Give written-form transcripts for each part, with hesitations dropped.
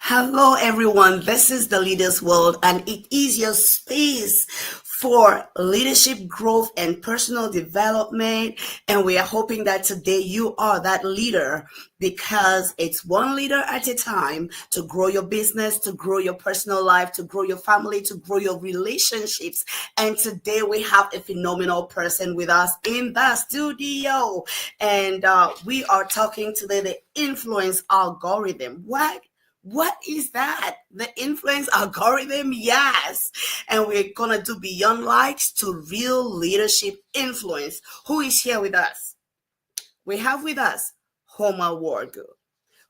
Hello, everyone. This is the Leaders World, and it is your space for leadership growth and personal development. And we are hoping that today you are that leader because it's one leader at a time to grow your business, to grow your personal life, to grow your family, to grow your relationships. And today we have a phenomenal person with us in the studio. And we are talking today the influence algorithm. What is that? The influence algorithm? Yes. And we're going to do beyond likes to real leadership influence. Who is here with us? We have with us 𝐻𝐤𝐤 Wargu.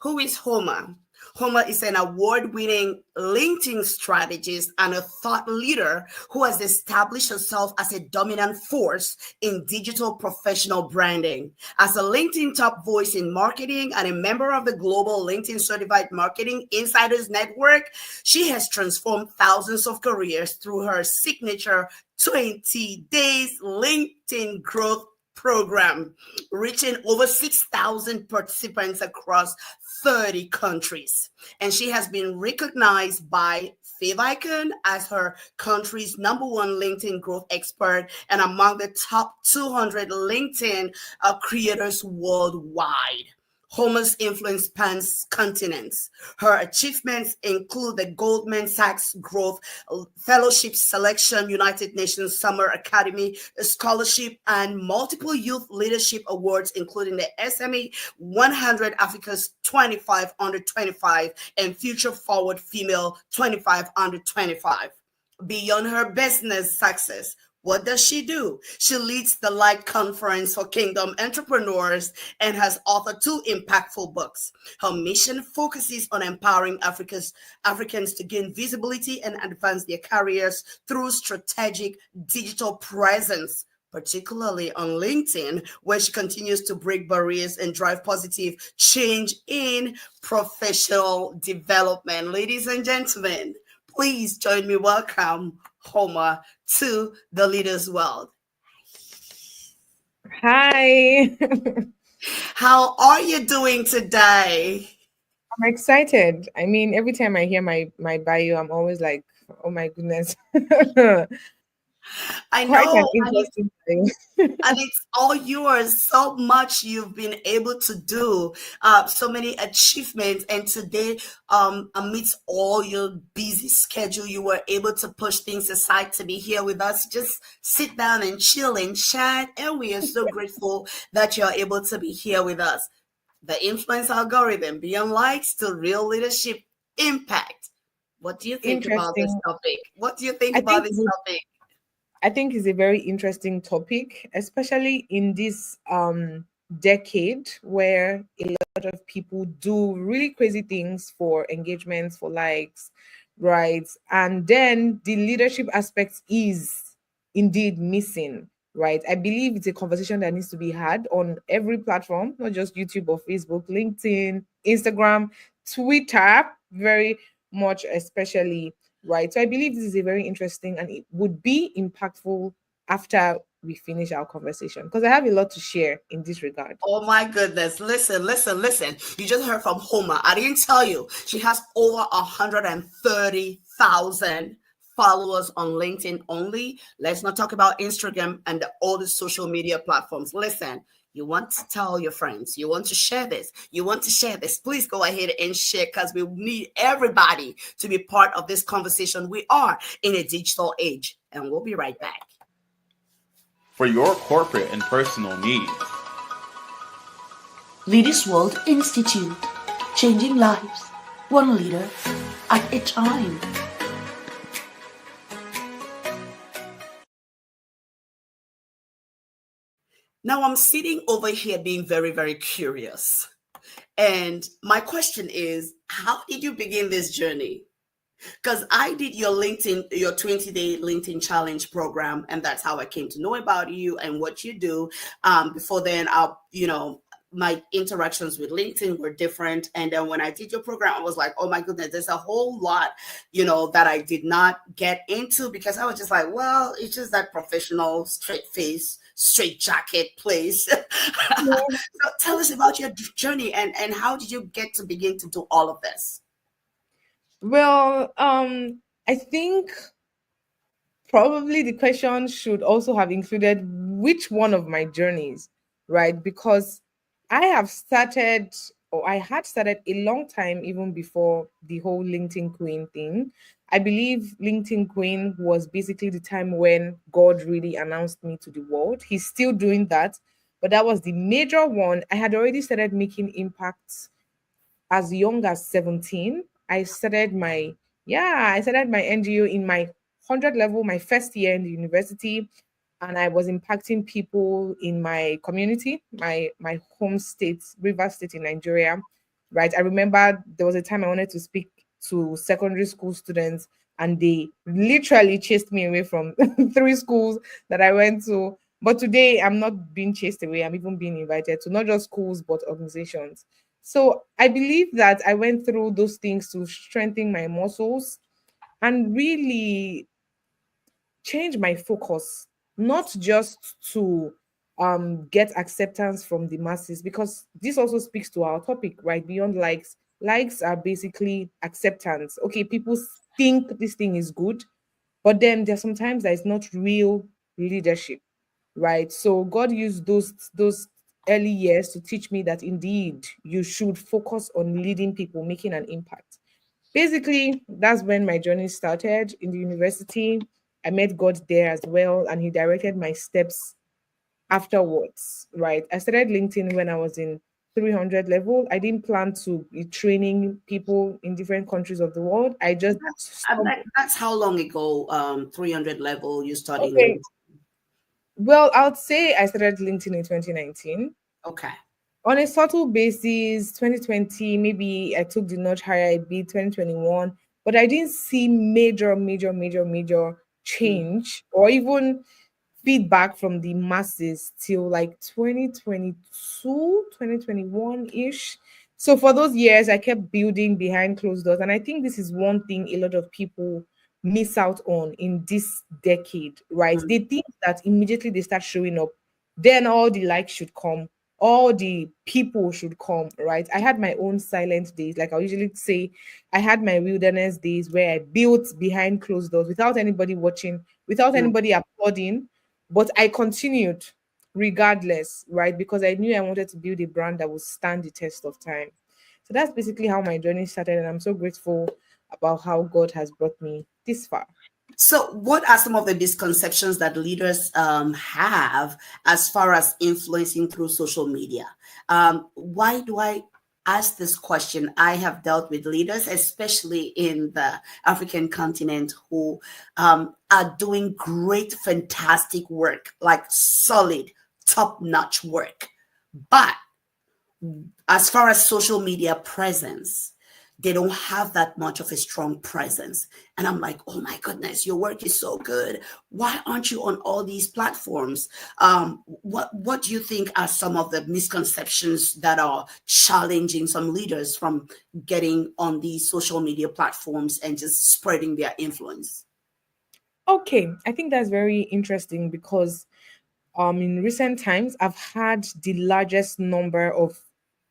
Who is 𝐻𝐤𝐤? 𝐻𝐤𝐤 is an award-winning LinkedIn strategist and a thought leader who has established herself as a dominant force in digital professional branding. As a LinkedIn top voice in marketing and a member of the global LinkedIn Certified Marketing Insiders Network, she has transformed thousands of careers through her signature 20 days LinkedIn growth program, reaching over 6,000 participants across 30 countries. And she has been recognized by 𝐻𝐤𝐤 as her country's #1 LinkedIn growth expert and among the top 200 LinkedIn creators worldwide. 𝐻𝐤𝐤's influence spans continents. Her achievements include the Goldman Sachs Growth Fellowship Selection, United Nations Summer Academy Scholarship, and multiple youth leadership awards, including the SME 100 Africa's 25 under 25 and Future Forward Female 25 under 25. Beyond her business success, what does she do? She leads the Light Conference for Kingdom Entrepreneurs and has authored 2 impactful books. Her mission focuses on empowering Africans to gain visibility and advance their careers through strategic digital presence, particularly on LinkedIn, where she continues to break barriers and drive positive change in professional development. Ladies and gentlemen, please join me. Welcome 𝐻𝐤𝐤 to the Leaders World. Hi. How are you doing today? I'm excited. I mean, every time I hear my bio, I'm always like, oh my goodness. I Quite an know, interesting bio. and it's all yours. So much you've been able to do, so many achievements. And today, amidst all your busy schedule, you were able to push things aside to be here with us. Just sit down and chill and chat. And we are so grateful that you're able to be here with us. The influence algorithm, beyond likes to real leadership impact. What do you think about this Interesting. topic? What do you think I about think this it- topic? I think it's a very interesting topic, especially in this decade where a lot of people do really crazy things for engagements, for likes, right? And then the leadership aspect is indeed missing, right? I believe it's a conversation that needs to be had on every platform, not just YouTube or Facebook, LinkedIn, Instagram, Twitter, very much especially, right? So I believe this is a very interesting and it would be impactful after we finish our conversation because I have a lot to share in this regard. Oh my goodness. Listen. You just heard from 𝐻𝐤𝐤. I didn't tell you. She has over 130,000 followers on LinkedIn only. Let's not talk about Instagram and all the social media platforms. Listen, you want to tell your friends, you want to share this, please go ahead and share because we need everybody to be part of this conversation. We are in a digital age, and we'll be right back. For your corporate and personal needs. Leaders World Institute, changing lives, one leader at a time. Now I'm sitting over here being very, very curious. And my question is, how did you begin this journey? Because I did your 20-day LinkedIn challenge program, and that's how I came to know about you and what you do. Before then, my interactions with LinkedIn were different. And then when I did your program, I was like, oh my goodness, there's a whole lot, that I did not get into because I was just like, well, it's just that professional, straight face, straight jacket place. Yeah. So tell us about your journey and how did you get to begin to do all of this? Well, I think probably the question should also have included which one of my journeys, right? Because I have started, or I had started a long time even before the whole LinkedIn Queen thing. I believe LinkedIn Queen was basically the time when God really announced me to the world. He's still doing that, but that was the major one. I had already started making impacts as young as 17. I started my NGO in my 100 level, my first year in the university, and I was impacting people in my community, my home state, River State in Nigeria. Right. I remember there was a time I wanted to speak to secondary school students, and they literally chased me away from three schools that I went to. But today I'm not being chased away. I'm even being invited to not just schools but organizations. So I believe that I went through those things to strengthen my muscles and really change my focus, not just to get acceptance from the masses, because this also speaks to our topic, right? Beyond likes. Likes are basically acceptance. Okay, people think this thing is good, but then there's sometimes that it's not real leadership, right? So God used those early years to teach me that indeed you should focus on leading people, making an impact. Basically, that's when my journey started in the university. I met God there as well, and He directed my steps afterwards, right? I started LinkedIn when I was in 300 level. I didn't plan to be training people in different countries of the world. I just stumbled. That's how long ago, 300 level, you started Okay. LinkedIn? Well, I would say I started LinkedIn in 2019. Okay. On a subtle basis, 2020, maybe I took the notch higher a bit, 2021, but I didn't see major Mm, change or even feedback from the masses till like 2022, 2021-ish. So for those years, I kept building behind closed doors. And I think this is one thing a lot of people miss out on in this decade, right? mm, They think that immediately they start showing up, then all the likes should come, all the people should come, right? I had my own silent days. Like I usually say, I had my wilderness days where I built behind closed doors without anybody watching, without mm. anybody applauding, but I continued regardless, right? Because I knew I wanted to build a brand that would stand the test of time. So that's basically how my journey started. And I'm so grateful about how God has brought me this far. So, what are some of the misconceptions that leaders have as far as influencing through social media? Why do I ask this question? I have dealt with leaders, especially in the African continent, who are doing great, fantastic work, like solid, top notch work. But as far as social media presence, they don't have that much of a strong presence. And I'm like, oh my goodness, your work is so good. Why aren't you on all these platforms? What do you think are some of the misconceptions that are challenging some leaders from getting on these social media platforms and just spreading their influence? Okay, I think that's very interesting because in recent times, I've had the largest number of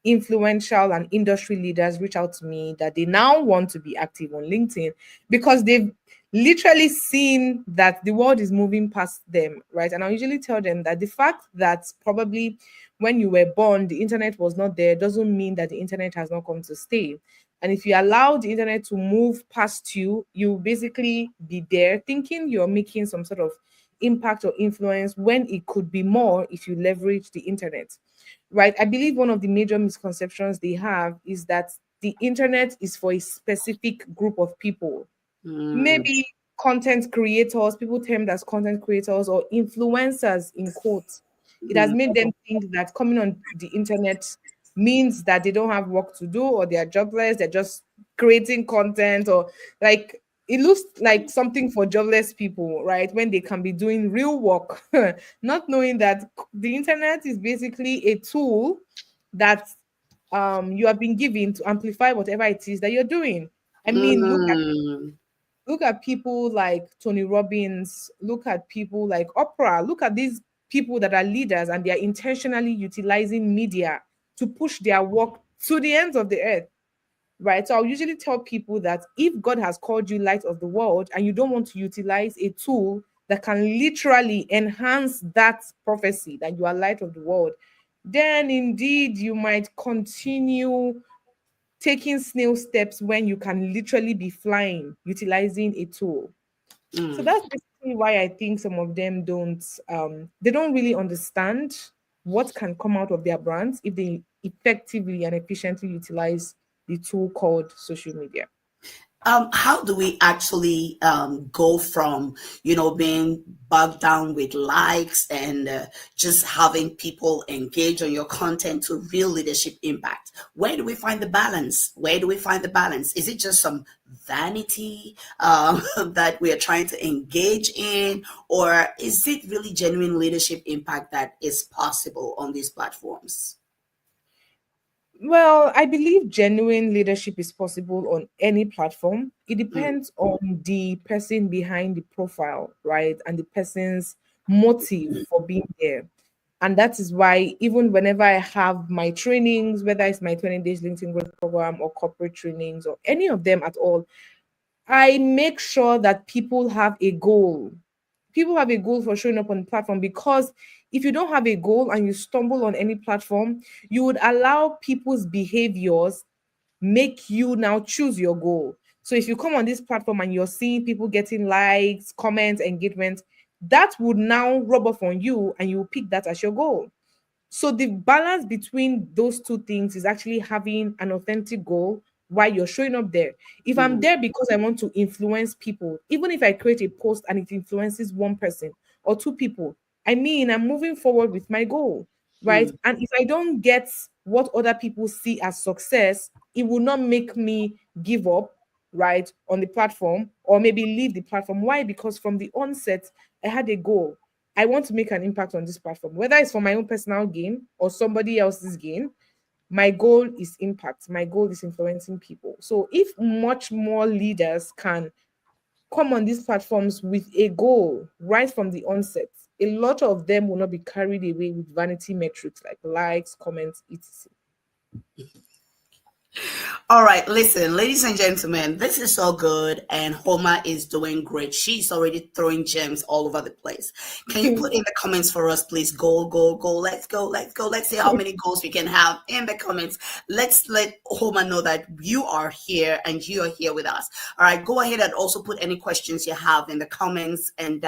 influential and industry leaders reach out to me that they now want to be active on LinkedIn because they've literally seen that the world is moving past them, right? And I usually tell them that the fact that probably when you were born, the internet was not there doesn't mean that the internet has not come to stay. And if you allow the internet to move past you, you basically be there thinking you're making some sort of impact or influence when it could be more if you leverage the internet, right? I believe one of the major misconceptions they have is that the internet is for a specific group of people, Mm, maybe content creators, people termed as content creators or influencers in quotes. It has mm, made them think that coming on the internet means that they don't have work to do or they are jobless, they're just creating content, or like it looks like something for jobless people, right? When they can be doing real work, not knowing that the internet is basically a tool that you have been given to amplify whatever it is that you're doing. I mean, mm, look at people like Tony Robbins, look at people like Oprah, look at these people that are leaders and they are intentionally utilizing media to push their work to the ends of the earth. right? So I'll usually tell people that if God has called you light of the world and you don't want to utilize a tool that can literally enhance that prophecy that you are light of the world, then indeed you might continue taking snail steps when you can literally be flying utilizing a tool. So Mm. that's basically why I think some of them they don't really understand what can come out of their brands if they effectively and efficiently utilize the tool called social media. How do we actually go from, being bogged down with likes and just having people engage on your content to real leadership impact? Where do we find the balance? Where do we find the balance? Is it just some vanity that we are trying to engage in, or is it really genuine leadership impact that is possible on these platforms? Well, I believe genuine leadership is possible on any platform. It Mm, depends on the person behind the profile, right? And the person's motive for being there. And that is why, even whenever I have my trainings, whether it's my 20 days LinkedIn growth program or corporate trainings or any of them at all, I make sure that people have a goal. People have a goal for showing up on the platform, because if you don't have a goal and you stumble on any platform, you would allow people's behaviors make you now choose your goal. So if you come on this platform and you're seeing people getting likes, comments, engagement, that would now rub off on you and you will pick that as your goal. So the balance between those two things is actually having an authentic goal while you're showing up there. If I'm mm, there because I want to influence people, even if I create a post and it influences one person or two people, I mean, I'm moving forward with my goal, right? mm, And if I don't get what other people see as success, it will not make me give up, right, on the platform or maybe leave the platform. Why? Because from the onset, I had a goal. I want to make an impact on this platform, whether it's for my own personal gain or somebody else's gain. My goal is impact. My goal is influencing people. So if much more leaders can come on these platforms with a goal right from the onset, a lot of them will not be carried away with vanity metrics like likes, comments, etc. All right, listen, ladies and gentlemen, this is so good, and Homa is doing great. She's already throwing gems all over the place. Can you put in the comments for us, please? Goal, goal, goal. Let's go, let's go. Let's see how many goals we can have in the comments. Let's let Homa know that you are here and you are here with us. All right, go ahead and also put any questions you have in the comments, and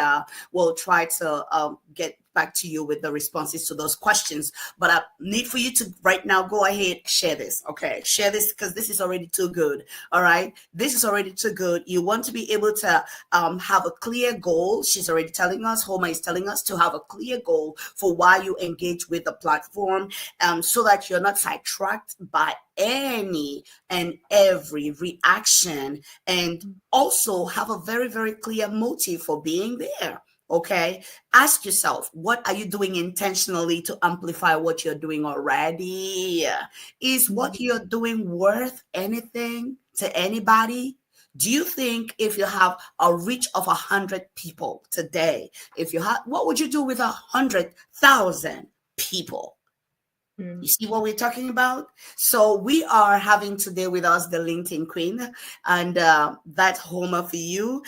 we'll try to get back to you with the responses to those questions. But I need for you to right now go ahead, share this. Okay, share this because this is already too good. All right, this is already too good. You want to be able to have a clear goal. She's already telling us, Homa is telling us to have a clear goal for why you engage with the platform, so that you're not sidetracked by any and every reaction, and also have a very, very clear motive for being there. Okay, ask yourself, what are you doing intentionally to amplify what you're doing already? Is what you're doing worth anything to anybody? Do you think if you have a reach of 100 people today, if you have, what would you do with 100,000 people? You Mm. see what we're talking about? So we are having today with us the LinkedIn Queen, and that's Homer for you.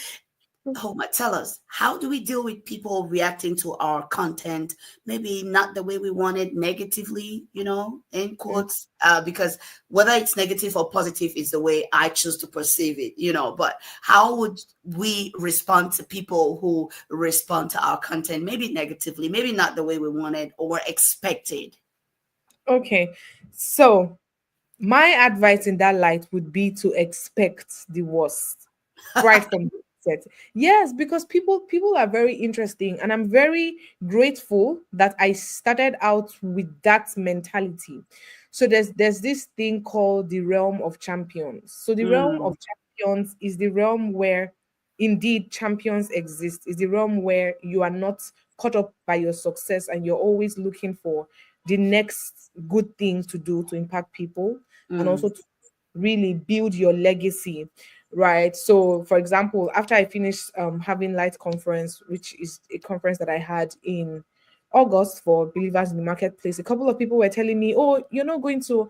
Homa, tell us, how do we deal with people reacting to our content, maybe not the way we want it, negatively, in Mm. quotes, because whether it's negative or positive is the way I choose to perceive it, but how would we respond to people who respond to our content, maybe negatively, maybe not the way we wanted or expected? Okay, so my advice in that light would be to expect the worst right from the set. Yes, because people are very interesting, and I'm very grateful that I started out with that mentality. So there's this thing called the realm of champions. So the realm Mm, of champions is the realm where indeed champions exist. Is the realm where you are not caught up by your success and you're always looking for the next good thing to do to impact people and also mm, to really build your legacy, right? So for example, after I finished having light conference, which is a conference that I had in August for believers in the marketplace, a couple of people were telling me, "Oh, are you not going to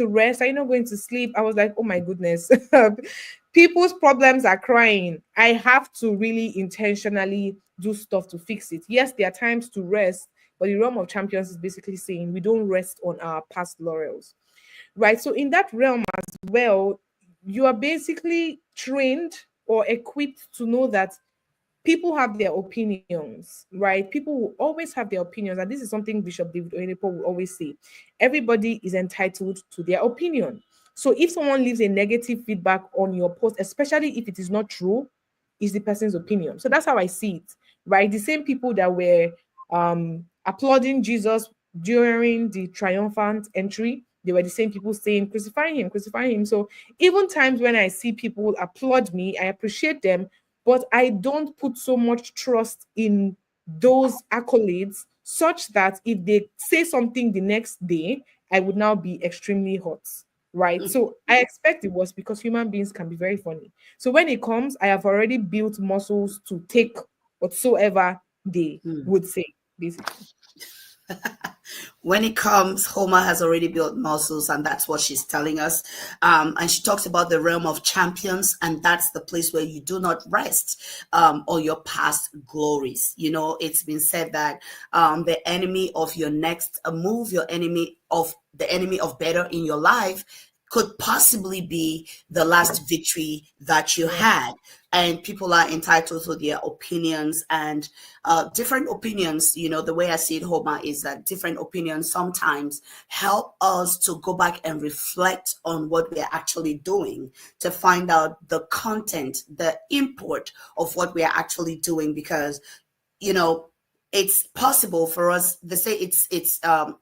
rest? Are you not going to sleep?" I was like, "Oh my goodness." People's problems are crying. I have to really intentionally do stuff to fix it. Yes, there are times to rest, but the realm of champions is basically saying we don't rest on our past laurels, right? So in that realm as well, you are basically trained or equipped to know that people have their opinions, right? People will always have their opinions. And this is something Bishop David Oyedepo will always say. Everybody is entitled to their opinion. So if someone leaves a negative feedback on your post, especially if it is not true, is the person's opinion. So that's how I see it, right? The same people that were applauding Jesus during the triumphant entry, they were the same people saying, crucify him, crucify him. So even times when I see people applaud me, I appreciate them, but I don't put so much trust in those accolades such that if they say something the next day, I would now be extremely hot, right? So I expect it was because human beings can be very funny. So when it comes, I have already built muscles to take whatsoever they would say, basically. When it comes, Homa has already built muscles, and that's what she's telling us. And she talks about the realm of champions, and that's the place where you do not rest on your past glories. You know, it's been said that the enemy of your next move, the enemy of better in your life, could possibly be the last victory that you had. And people are entitled to their opinions, and different opinions, you know, the way I see it, Homa, is that different opinions sometimes help us to go back and reflect on what we're actually doing, to find out the content, the import of what we're actually doing, because, you know, it's possible for us. They say it's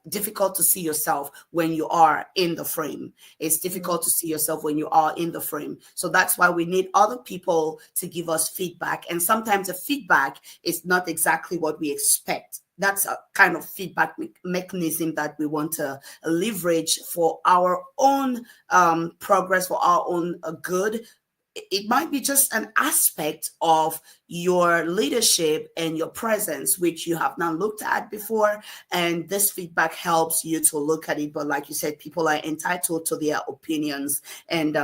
difficult to see yourself when you are in the frame. It's difficult to see yourself when you are in the frame. So that's why we need other people to give us feedback. And sometimes the feedback is not exactly what we expect. That's a kind of feedback mechanism that we want to leverage for our own progress, for our own good. It might be just an aspect of your leadership and your presence, which you have not looked at before. And this feedback helps you to look at it. But like you said, people are entitled to their opinions. And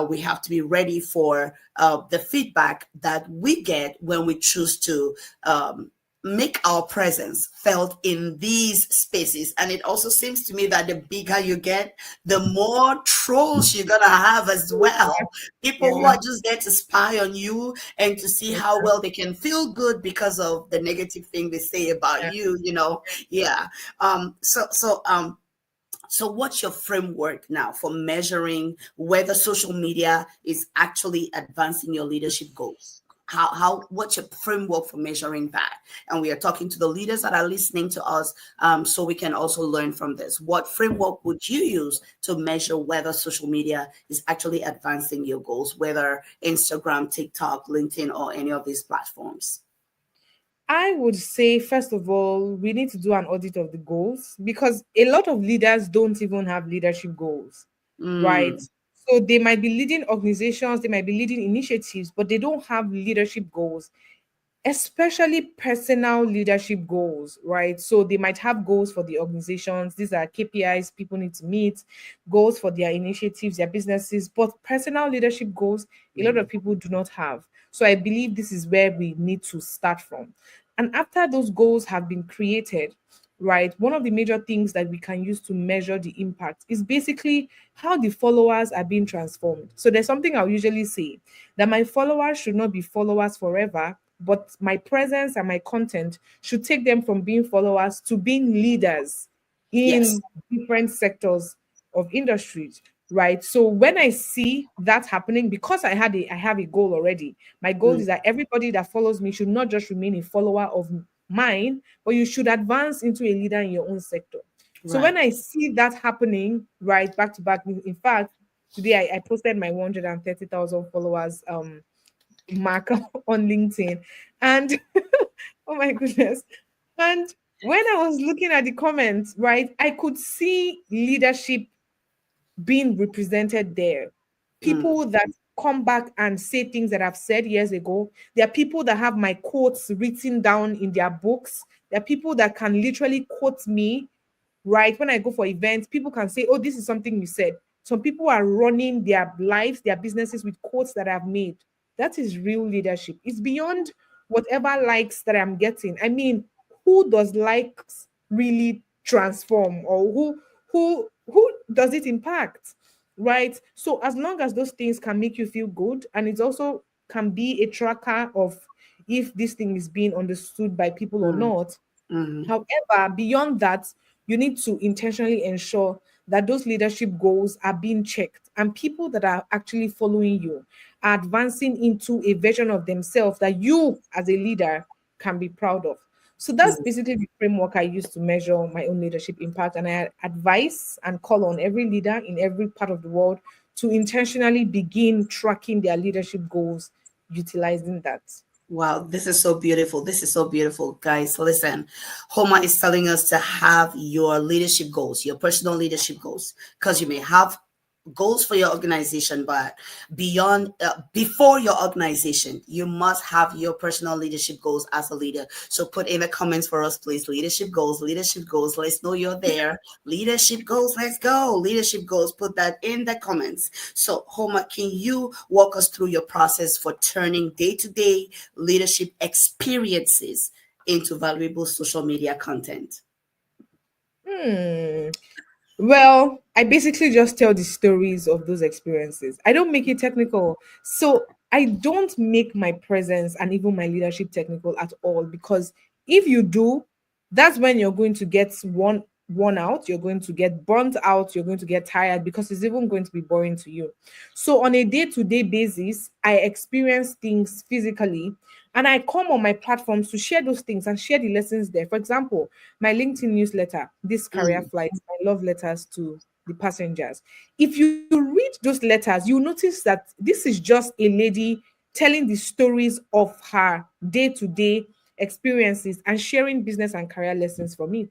we have to be ready for the feedback that we get when we choose to make our presence felt in these spaces. And it also seems to me that the bigger you get, the more trolls you're gonna have as well. People who are just there to spy on you and to see how well they can feel good because of the negative thing they say about you, you know. So what's your framework now for measuring whether social media is actually advancing your leadership goals? What's your framework for measuring that? And we are talking to the leaders that are listening to us, so we can also learn from this. What framework would you use to measure whether social media is actually advancing your goals, whether Instagram, TikTok, LinkedIn, or any of these platforms? I would say, first of all, we need to do an audit of the goals, because a lot of leaders don't even have leadership goals, right? So they might be leading organizations, they might be leading initiatives, but they don't have leadership goals, especially personal leadership goals, right? So they might have goals for the organizations. These are KPIs people need to meet, goals for their initiatives, their businesses, but personal leadership goals, a lot of people do not have. So I believe this is where we need to start from. And after those goals have been created, right, one of the major things that we can use to measure the impact is basically how the followers are being transformed. So there's something I'll usually say, that my followers should not be followers forever, but my presence and my content should take them from being followers to being leaders Yes. in different sectors of industries, right? So when I see that happening, because I have a goal already. My goal is that everybody that follows me should not just remain a follower of mine, but you should advance into a leader in your own sector. So when I see that happening, right, back to back, in fact, today I posted my 130,000 followers mark on LinkedIn. And oh my goodness. And when I was looking at the comments, right, I could see leadership being represented there. People that come back and say things that I've said years ago. There are people that have my quotes written down in their books. There are people that can literally quote me, right? When I go for events, people can say, oh, this is something you said. Some people are running their lives, their businesses with quotes that I've made. That is real leadership. It's beyond whatever likes that I'm getting. I mean, who does likes really transform, or who does it impact? Right? So as long as those things can make you feel good, and it also can be a tracker of if this thing is being understood by people or Mm, not. mm, However, beyond that, you need to intentionally ensure that those leadership goals are being checked, and people that are actually following you are advancing into a version of themselves that you, as a leader, can be proud of. So that's mm. basically the framework I use to measure my own leadership impact. And I advise and call on every leader in every part of the world to intentionally begin tracking their leadership goals utilizing that. Wow, this is so beautiful. This is so beautiful, guys. Listen, Homa is telling us to have your leadership goals, your personal leadership goals, because you may have goals for your organization, but beyond, before your organization, you must have your personal leadership goals as a leader. So put in the comments for us, please. Leadership goals, leadership goals. Let's know you're there. Leadership goals, let's go. Leadership goals, put that in the comments. So Homa, can you walk us through your process for turning day-to-day leadership experiences into valuable social media content? Hmm. Well, I basically just tell the stories of those experiences. I don't make it technical. So I don't make my presence and even my leadership technical at all, because if you do, that's when you're going to get one out, you're going to get burnt out, you're going to get tired, because it's even going to be boring to you. So on a day-to-day basis, I experience things physically, and I come on my platforms to share those things and share the lessons there. For example, my LinkedIn newsletter, this career Mm, flight, my love letters to the passengers. If you read those letters, you notice that this is just a lady telling the stories of her day-to-day experiences and sharing business and career lessons from it.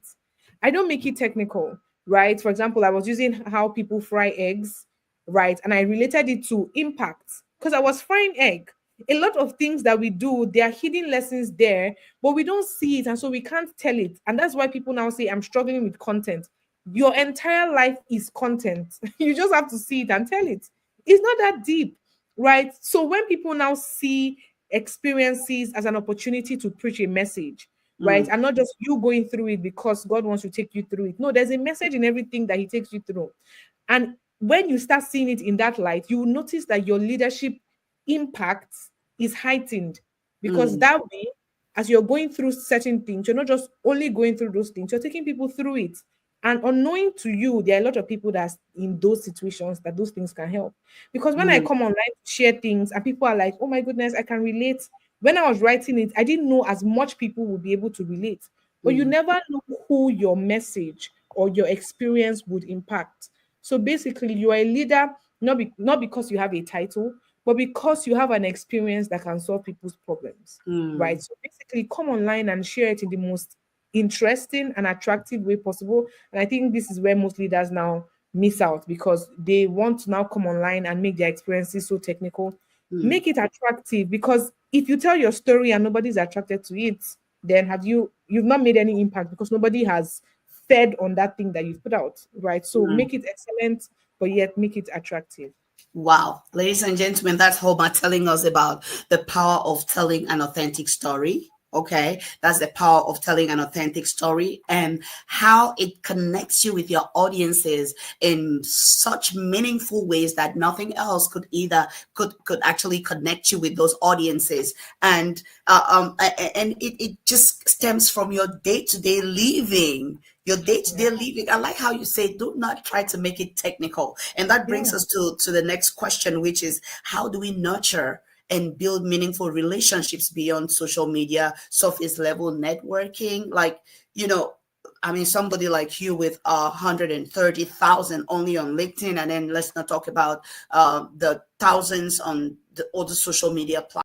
I don't make it technical, right? For example, I was using how people fry eggs, right? And I related it to impact because I was frying egg. A lot of things that we do, there are hidden lessons there, but we don't see it. And so we can't tell it. And that's why people now say, I'm struggling with content. Your entire life is content. You just have to see it and tell it. It's not that deep, right? So when people now see experiences as an opportunity to preach a message, right? mm, And not just you going through it because God wants to take you through it. No, there's a message in everything that He takes you through. And when you start seeing it in that light, you will notice that your leadership impact is heightened, because mm, that way, as you're going through certain things, you're not just only going through those things, you're taking people through it. And unknowing to you, there are a lot of people that's in those situations that those things can help. Because when I mm, come online to share things and people are like, oh my goodness, I can relate. When I was writing it, I didn't know as much people would be able to relate. But you mm, never know who your message or your experience would impact. So basically, you are a leader not because you have a title, but because you have an experience that can solve people's problems, right? mm, So basically, come online and share it in the most interesting and attractive way possible. And I think this is where most leaders now miss out, because they want to now come online and make their experiences so technical. mm, Make it attractive, because if you tell your story and nobody's attracted to it, then you've not made any impact, because nobody has fed on that thing that you've put out, right? So mm. make it excellent, but yet make it attractive. Wow, ladies and gentlemen, that's Homa telling us about the power of telling an authentic story. Okay, that's the power of telling an authentic story and how it connects you with your audiences in such meaningful ways that nothing else could actually connect you with those audiences. And it just stems from your day-to-day living. Your day-to-day living. I like how you say, do not try to make it technical. And that brings Yeah. us to the next question, which is, how do we nurture and build meaningful relationships beyond social media, surface level networking? Like, I mean, somebody like you with 130,000 only on LinkedIn, and then let's not talk about the thousands on the other social media platforms.